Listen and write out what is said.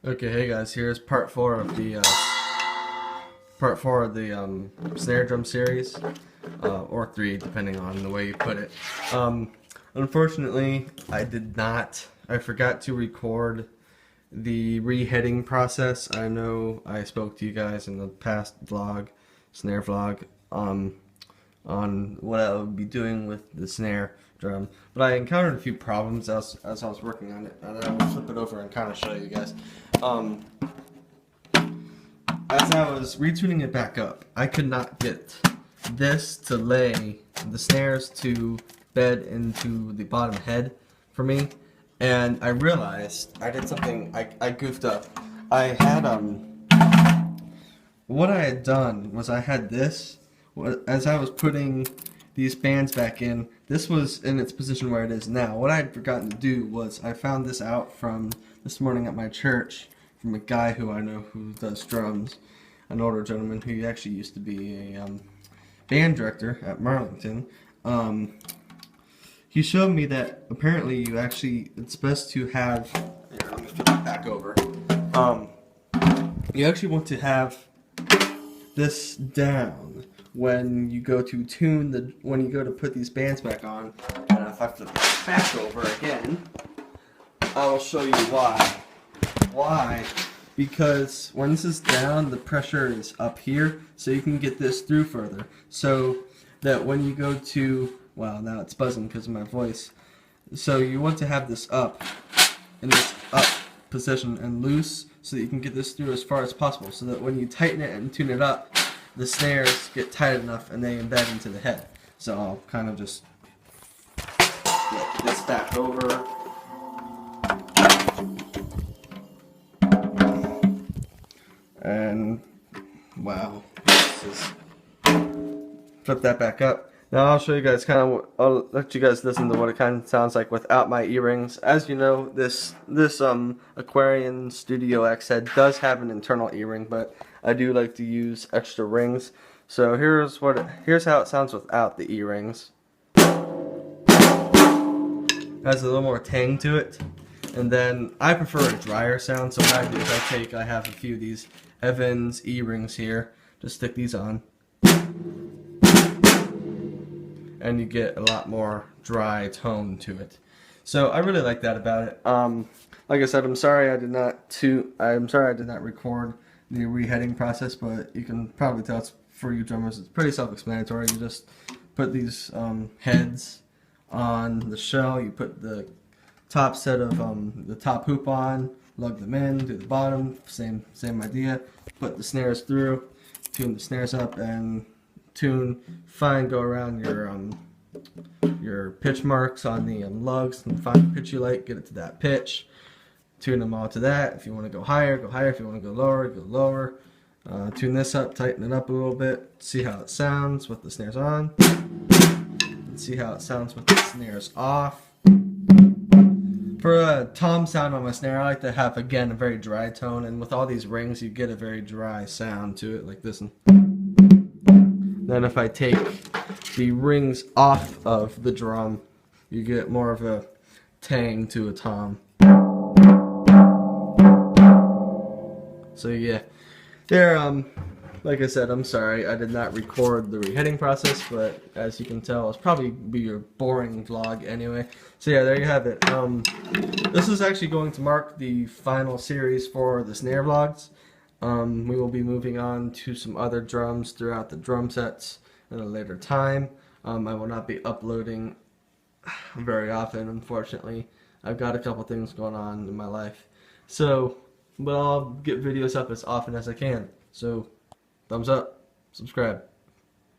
Okay, hey guys, here's part four of the snare drum series, or three, depending on the way you put it. Unfortunately, I forgot to record the reheading process. I know I spoke to you guys in the past snare vlog, on what I would be doing with the snare drum, but I encountered a few problems as I was working on it, and I will flip it over and kind of show you guys. Um, as I was retuning it back up, I could not get this to lay the snares to bed into the bottom head for me, and I realized I did something. I goofed up. I had what I had done was I had this as I was putting these bands back in. This was in its position where it is now. What I had forgotten to do was I found this out from this morning at my church from a guy who I know who does drums, an older gentleman who actually used to be a band director at Marlington. He showed me that apparently it's best to have, here, let me flip it back over. You actually want to have this down when you go to when you go to put these bands back on. And if I flip it back over again, I will show you why. Why? Because when this is down, the pressure is up here, so you can get this through further. So that when you go to, wow, now it's buzzing because of my voice. So you want to have this up, in this up position and loose, so that you can get this through as far as possible, so that when you tighten it and tune it up, the snares get tight enough and they embed into the head. So I'll kind of just flip this back over. And wow, flip that back up. Now I'll show you guys I'll let you guys listen to what it kind of sounds like without my earrings. As you know, this Aquarian Studio X head does have an internal earring, but I do like to use extra rings. So here's how it sounds without the earrings. It has a little more tang to it. And then I prefer a drier sound, so what I do is I have a few of these Evans E-rings here. Just stick these on, and you get a lot more dry tone to it. So I really like that about it. Like I said, I'm sorry I did not record the reheading process, but you can probably tell it's for you drummers. It's pretty self-explanatory. You just put these heads on the shell. You put the top set of the top hoop on, lug them in, do the bottom, same idea. Put the snares through, tune the snares up, and go around your pitch marks on the lugs, and find the pitch you like, get it to that pitch, tune them all to that. If you want to go higher, go higher. If you want to go lower, go lower. Tune this up, tighten it up a little bit, see how it sounds with the snares on, and see how it sounds with the snares off. For a tom sound on my snare, I like to have, again, a very dry tone, and with all these rings, you get a very dry sound to it, like this one. Then if I take the rings off of the drum, you get more of a tang to a tom. So yeah, like I said, I'm sorry I did not record the reheading process, but as you can tell, it's probably be a boring vlog anyway. So yeah, there you have it. This is actually going to mark the final series for the snare vlogs. We will be moving on to some other drums throughout the drum sets at a later time. I will not be uploading very often, unfortunately. I've got a couple things going on in my life. So, but I'll get videos up as often as I can. So, thumbs up, subscribe.